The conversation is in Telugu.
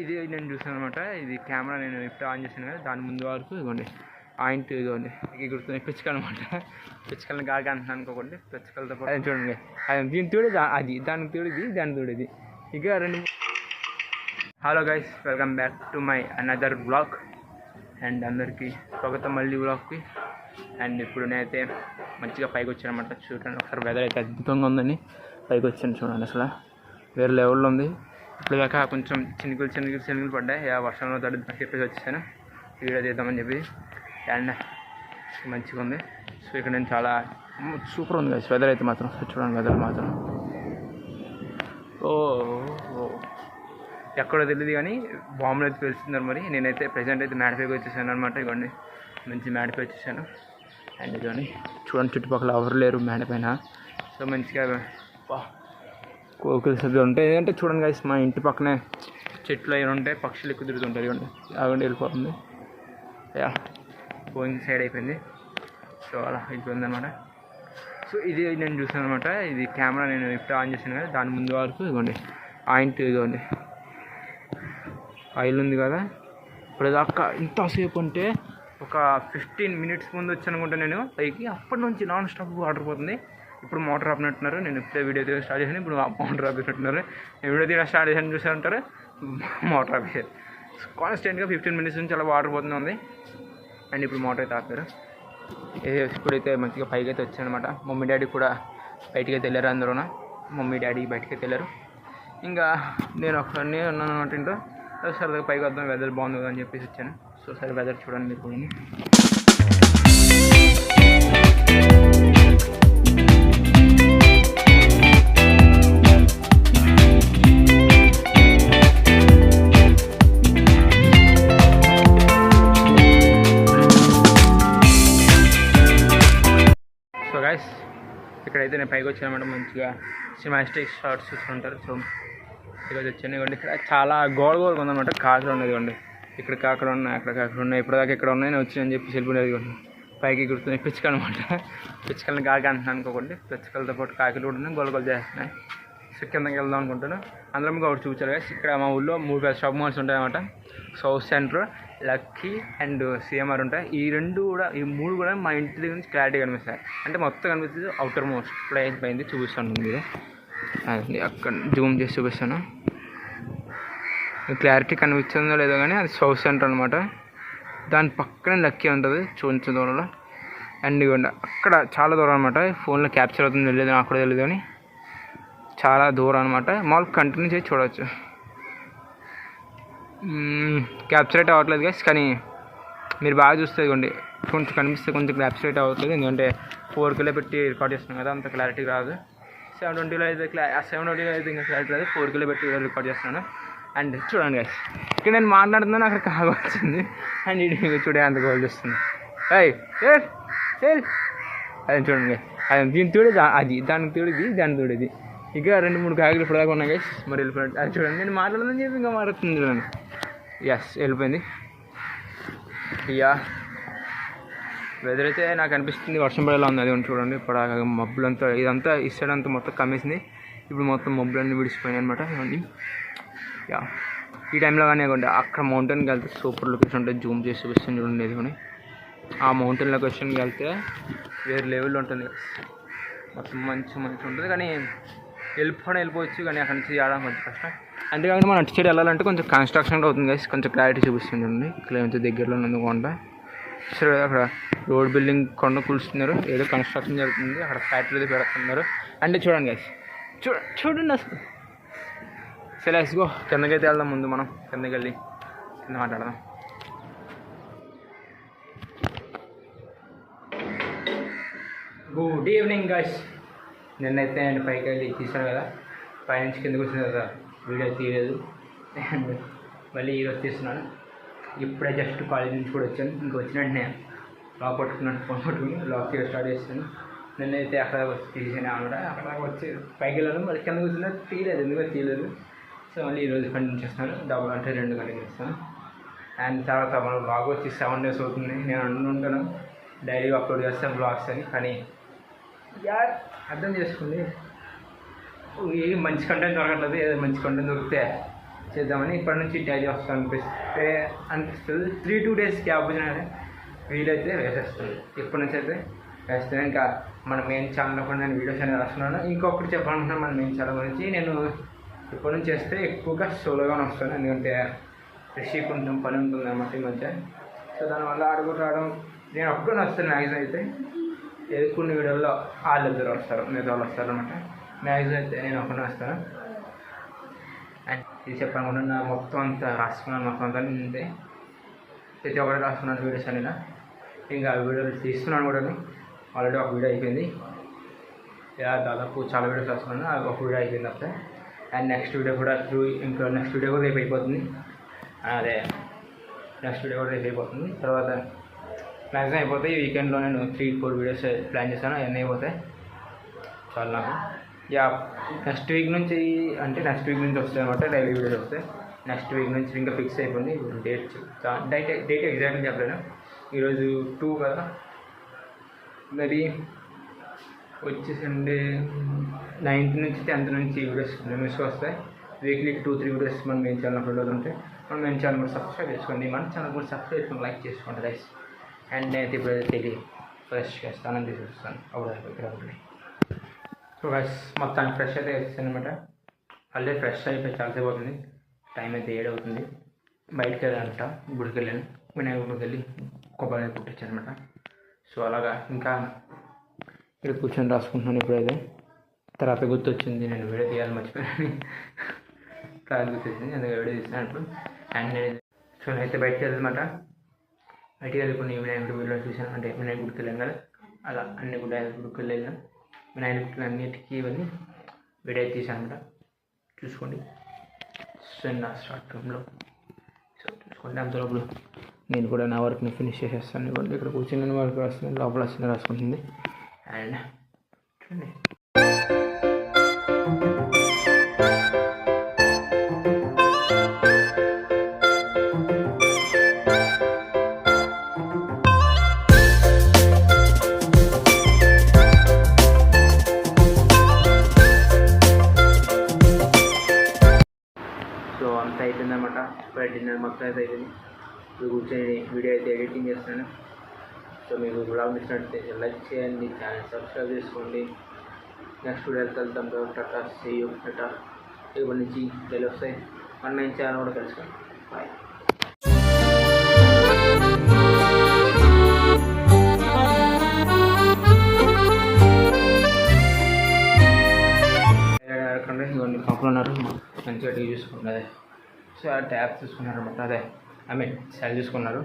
ఇది నేను చూసాను అనమాట. ఇది కెమెరా నేను ఇప్పుడు ఆన్ చేశాను కదా, దాని ముందు వరకు ఇవ్వండి ఆయింట్ ఇదిగోండి గుర్తుంది పిచ్చుక అనమాట. పిచ్చుకలను గాగా అంటున్నాను అనుకోకండి, పిచ్చుకలతో పాటు అది చూడండి, అది దీని తోడు అది దానికి తోడు ఇది దాని తోడు ఇది ఇక రెండు. Hello guys, welcome back to my another blog and అందరికీ స్వాగతం మళ్ళీ బ్లాగ్కి. అండ్ ఇప్పుడు నేనైతే మంచిగా పైకి వచ్చాను అనమాట. చూడండి ఒకసారి వెదర్ అయితే అద్భుతంగా ఉందని పైకి వచ్చాను. చూడండి అసలు వేరే లెవెల్లో ఉంది. ఇప్పుడు దాకా కొంచెం చినుకులు పడ్డాయి, ఆ వర్షంలో తడి చెప్పేసి వచ్చేసాను వీడియో తీద్దామని చెప్పి. అండ్ మంచిగా ఉంది. సో ఇక్కడ నేను చాలా సూపర్ ఉంది కదా వెదర్ అయితే మాత్రం. చూడండి వెదర్ మాత్రం ఎక్కడో తెలియదు కానీ బాంబులు అయితే తెలుస్తున్నారు. మరి నేనైతే ప్రజెంట్ అయితే మేడపైకి వచ్చేసాను అనమాట. ఇవ్వండి మంచి మేడపై వచ్చేసాను. అండ్ ఇవ్వండి చూడండి చుట్టుపక్కల ఎవరు లేరు మేడపైన. సో మంచిగా కోకిల శబ్దం ఉంటాయి. ఏంటంటే చూడండి గైస్, మా ఇంటి పక్కనే చెట్లు అవి ఉంటాయి, పక్షులు ఎక్కువ తిరుగుతుంటాయి. ఇవ్వండి అవ్వండి వెళ్ళిపోతుంది, పోయింగ్ సైడ్ అయిపోయింది. సో అలా అయిపోయింది అనమాట. సో ఇది నేను చూసాను అనమాట. ఇది కెమెరా నేను ఇప్పుడు ఆన్ చేశాను కదా, దాని ముందు వరకు ఇవ్వండి ఆయింట్ ఇదిగోండి ఆయిల్ ఉంది కదా. ఇప్పుడు దాకా ఇంతసేపు అంటే ఒక 15 minutes ముందు వచ్చాను అనుకుంటా నేను పైకి. అప్పటి నుంచి నాన్ స్టాప్ వాటర్ పోతుంది. ఇప్పుడు మోటార్ ఆపినట్టున్నారు. నేను ఇప్పుడే వీడియో తీయడం స్టార్ట్ చేశాను, ఇప్పుడు మోటార్ ఆపినట్టున్నారు. నేను వీడియో తీయడం స్టార్ట్ చేశాను చూసారంటారు, మోటార్ ఆపేసారు. కాన్స్టెంట్గా 15 minutes నుంచి అలా వాటర్ పోతుంది ఉంది. అండ్ ఇప్పుడు మోటార్ అయితే ఆపారు. ఇప్పుడైతే మంచిగా పైకి అయితే వచ్చాను అనమాట. మమ్మీ డాడీ కూడా బయటికి అయితే వెళ్ళారు. అందరూ మమ్మీ డాడీ బయటికి అయితే వెళ్ళారు. ఇంకా నేను ఒక్కడినే ఉన్నాను అనమాట ఇంట్లో. సరదాగా పైకి వద్దాం, వెదర్ బాగుంది కదా అని చెప్పేసి వచ్చాను. సో సరే వెదర్ చూడండి మీరు కూడా. సో గైస్ ఇక్కడైతే నేను పైకి వచ్చానమాట. మంచిగా సినిమాటిక్ షార్ట్స్ చూస్తుంటారు. సో ఇక్కడ వచ్చాను. ఇవ్వండి ఇక్కడ చాలా గోడగా ఉందన్నమాట. కాకులు ఉన్నది ఇవ్వండి, ఇక్కడ కాకులు ఉన్నాయి, అక్కడ కాకులు ఉన్నాయి. ఇప్పటిదాకా ఇక్కడ ఉన్నాయి, నేను వచ్చానని చెప్పి వెళ్ళిపోలేదు. ఇవ్వండి పైకి గుర్తుంది పిచ్చుక అనమాట. పిచ్చుకలను గాగా అంటున్నాను అనుకోకండి, పిచ్చుకలతో పాటు కాకులు కూడా ఉన్నాయి, గోలగోలు చేస్తున్నాయి. సో కిందకి వెళ్దాం అనుకుంటాను. అందులో మీకు ఒకటి చూపించారు కదా, ఇక్కడ మా ఊళ్ళో 3 షాప్ మాల్స్ ఉంటాయి అన్నమాట. South centre, lucky and CMR ఉంటాయి. ఈ 3 కూడా మా ఇంటి దగ్గర నుంచి క్లారిటీ కనిపిస్తాయి. అంటే మొత్తం కనిపిస్తుంది అవుటర్ మోస్ట్ ప్లేస్ పైంది చూపిస్తాను మీరు. అది అక్కడ జూమ్ చేసి చూపిస్తాను, క్లారిటీ కనిపిస్తుందో లేదో కానీ అది సౌత్ సెంటర్ అనమాట. దాని పక్కనే లక్కీ ఉంటుంది కొంచెం దూరంలో. అండ్ ఇవ్వండి అక్కడ చాలా దూరం అనమాట. ఫోన్లో క్యాప్చర్ అవుతుంది తెలియదు, నాకు కూడా తెలియదు కానీ చాలా దూరం అనమాట. మామూలు కంటిన్యూ చేసి చూడవచ్చు. క్యాప్చర్ అయితే అవ్వట్లేదు గైస్, కానీ మీరు బాగా చూస్తే ఇవ్వండి కొంచెం కనిపిస్తే కొంచెం క్యాప్చర్ అయితే అవ్వట్లేదు. ఎందుకంటే 4K పెట్టి రికార్డ్ చేస్తున్నాం కదా, అంత క్లారిటీ రాదు. 720లో అయితే 720లో అయితే ఇంకా క్లారిటీ రాదు, 4K పెట్టి రికార్డ్ చేస్తున్నాను. అండ్ చూడండి గైస్, ఇక్కడ నేను మాట్లాడుతున్నాను, అక్కడ కాగా వచ్చింది. అండ్ ఇది చూడే అంత గోల్ చేస్తుంది. అది చూడండి, అది దీని తోడు అది దానికి తోడు ఇది దాని తోడు ఇది ఇక 2-3 కాయలు ఇప్పుడు దాకా ఉన్నాయి గైస్. మరి వెళ్ళిపోయినట్టు అది చూడండి, నేను మాట్లాడుతుందని చెప్పి ఇంకా మాట్లాడుతుంది చూడండి. వెళ్ళిపోయింది. వెదర్ అయితే నాకు అనిపిస్తుంది వర్షం పడేలా ఉంది. అది చూడండి ఇప్పుడు మబ్బులంతా ఇదంతా ఈ సైడ్ అంతా మొత్తం కమ్మేసింది. ఇప్పుడు మొత్తం మబ్బులన్నీ విడిచిపోయినాయి అనమాట. ఇవన్నీ ఈ టైంలో కానీ ఇవ్వండి అక్కడ మౌంటైన్కి వెళ్తే సూపర్ లొకేషన్ ఉంటుంది. జూమ్ చేసి చూపిస్తుంది చూడండి. ఇది కానీ ఆ మౌంటైన్ లొకేషన్కి వెళ్తే వేరే లెవెల్లో ఉంటుంది, మొత్తం మంచి ఉంటుంది. కానీ వెళ్ళిపోవచ్చు, కానీ అక్కడి నుంచి చేయడం కొంచెం కష్టం. అంతేకాకుండా మనం అటు సైడ్ వెళ్ళాలంటే కొంచెం కన్స్ట్రక్షన్ అవుతుంది గైస్. కొంచెం క్లారిటీ చూపిస్తుంది చూడండి. ఇక్కడ ఎంత దగ్గరలో ఉంది కొండ. సరే అక్కడ రోడ్ బిల్డింగ్ కొండ కూల్చుతున్నారు, ఏదో కన్స్ట్రక్షన్ జరుగుతుంది, అక్కడ ఫ్యాక్టరీ పెడుతున్నారు. అంటే చూడండి గైస్, చూడండి అసలు. సరే గో కిందకైతే వెళ్దాం. ముందు మనం కిందకి వెళ్ళి కింద మాట్లాడదాం. Good evening guys. నిన్నైతే నేను పైకి వెళ్ళి తీసాను కదా, పైనుంచి కిందకి వచ్చింది కదా, వీడియో తీయలేదు. మళ్ళీ ఈరోజు తీస్తున్నాను. ఇప్పుడే జస్ట్ కాలేజ్ నుంచి కూడా వచ్చాను. ఇంక వచ్చిన వెంటనే లాక్ పట్టుకున్నాను, ఫోన్ పట్టుకుని లాక్ చేయడం స్టార్ట్ చేస్తాను. నిన్నైతే అక్కడ తీసాను అనమాట. అక్కడ వచ్చి పైకి వెళ్ళాను, మళ్ళీ కిందకి వచ్చినా తీయలేదు, ఎందుకో తీయలేదు. సో మళ్ళీ ఈరోజు కంటిన్యూ చేస్తాను, 2 కంటిన్యూ చేస్తాను. అండ్ తర్వాత మన బ్లాగ్ వచ్చి 7 days అవుతుంది. నేను అనుకుంటాను డైలీ అప్లోడ్ చేస్తాను బ్లాగ్స్ అని, కానీ అర్థం చేసుకోండి, ఏ మంచి కంటెంట్ దొరకట్లేదు. ఏదో మంచి కంటెంట్ దొరికితే చేద్దామని ఇప్పటి నుంచి డైలీ వస్తాను అనిపిస్తుంది. 3-2 డేస్ గ్యాప్ వచ్చినా వీలైతే వేసేస్తుంది. ఇప్పటి నుంచి అయితే వేస్తాను. ఇంకా మన మెయిన్ ఛానల్లో కూడా నేను వీడియోస్ అనేది రాస్తున్నాను. ఇంకొకటి చెప్పాలనుకుంటున్నాను మన మెయిన్ ఛానల్ గురించి. నేను ఇప్పటి నుంచి చేస్తే ఎక్కువగా సోలోగానే వస్తాను, ఎందుకంటే రిషి కొంచెం పని ఉంటుంది అన్నమాట ఈ మధ్య. సో దానివల్ల అడుగు రావడం నేను అప్పుడు వస్తాను. మ్యాక్సిమం అయితే కొన్ని వీడియోల్లో వాళ్ళు ఇద్దరు వస్తారు, మిగతా వాళ్ళు వస్తారు అనమాట. మ్యాక్సిమం అయితే నేను ఒక్కనే వస్తాను. అండ్ ఇది చెప్పాలనుకుంటే నా మొత్తం అంతా రాసుకున్నాను, మొత్తం అంతా అంతే ప్రతి ఒక్కటి రాసుకున్నాను వీడియోస్ అనేది. ఇంకా వీడియోలు తీస్తున్నాను కూడా. ఆల్రెడీ ఒక వీడియో అయిపోయింది. దాదాపు చాలా వీడియోస్ రాసుకున్నాను, ఒక వీడియో అయిపోయింది అప్పుడే. అండ్ నెక్స్ట్ వీడియో కూడా ఇంకా నెక్స్ట్ వీడియో కూడా రేపు అయిపోతుంది. అదే నెక్స్ట్ వీడియో కూడా రేపు అయిపోతుంది. తర్వాత మ్యాక్సిమం అయిపోతాయి. ఈ వీకెండ్లో నేను 3-4 వీడియోస్ ప్లాన్ చేశాను, అవన్నీ అయిపోతాయి చాలా నాకు. నెక్స్ట్ వీక్ నుంచి వస్తాయి అనమాట, డైలీ వీడియోస్ వస్తాయి. నెక్స్ట్ వీక్ నుంచి ఇంకా ఫిక్స్ అయిపోయింది. డేట్ చెప్తా, డేట్ ఎగ్జాక్ట్గా చెప్పలేను. ఈరోజు 2 కదా, మరి వచ్చేసండి 9th నుంచి 10th నుంచి వీడియోస్ న్యూస్గా వస్తాయి. వీక్లీ 2-3 వీడియోస్ మన మెయిన్ ఛానల్ అప్లోడ్ ఉంటాయి. మన మెయిన్ ఛానల్ కూడా సబ్స్క్రైబ్ చేసుకోండి, మన ఛానల్ కూడా సబ్స్క్రైబ్ చేసుకొని లైక్ చేసుకోండి గైస్. అండ్ నేను ఇప్పుడు తెలియ ఫ్రెష్గా స్నానం తీసుకొస్తాను అప్పుడు. సో గైస్ మొత్తానికి ఫ్రెష్ అయితే వచ్చేసాను అనమాట. ఆల్రెడీ ఫ్రెష్ అయిపోయి చాలాసేపు అవుతుంది, టైం అయితే 7 అవుతుంది. బయటకు వెళ్ళాలంట, గుడికి వెళ్ళాను, వినాయకుడికి వెళ్ళి కొబ్బరి పుట్టించాను అనమాట. సో అలాగా ఇంకా ఇక్కడ కూర్చొని రాసుకుంటున్నాను ఇప్పుడైతే. తర్వాత గుర్తొచ్చింది నేను వీడియో తీయాలని మర్చిపోయాను. తర్వాత గుర్తొచ్చింది, అందుకే వీడియో తీసాను ఇప్పుడు. అండ్ సో నేనైతే బయటకు వెళ్ళమాట, బయటికి వెళ్ళి కొన్ని వినాయకుడి వీడియో చూసాను. అంటే వినాయకుడికి వెళ్ళాను కదా, అలా అన్ని గుడికి వెళ్ళాను. వినాయకుడికి అన్నిటికీ ఇవన్నీ వీడియో తీసాను అనమాట. చూసుకోండి నా స్టార్ట్ రూమ్లో. సో చూసుకోండి, అంతలోపు నేను కూడా నా వర్క్ని ఫినిష్ చేసేస్తాను. ఇవ్వండి ఇక్కడ కూర్చొని వర్క్ రాస్తుంది, లోపల వస్తుంది రాసుకుంటుంది. అండ్ చూడండి అంతా అయిపోయింది అనమాట. ఇప్పుడు డిన్నర్ మొత్తం అయితే అయిపోయింది. ఇప్పుడు కూర్చొని వీడియో అయితే ఎడిటింగ్ చేస్తున్నాను. సో మీకు బ్లాగ్ నచ్చినట్లయితే లైక్ చేయండి, ఛానల్ సబ్స్క్రైబ్ చేసుకోండి. నెక్స్ట్ వీడియో వెళ్తాం. Tata see you, tata. ఇప్పటి నుంచి డైలీ వస్తాయి, మన మెయిన్ ఛానల్ కూడా కలుసుకోండి. బాయ్. ఇవన్నీ కంపెనీ ఉన్నారు, మంచిగా టీవీ చూసుకున్నది. సో ఆ ట్యాబ్ చూసుకున్నారు అనమాట, అదే ఐ మీన్ సెల్ చూసుకున్నారు.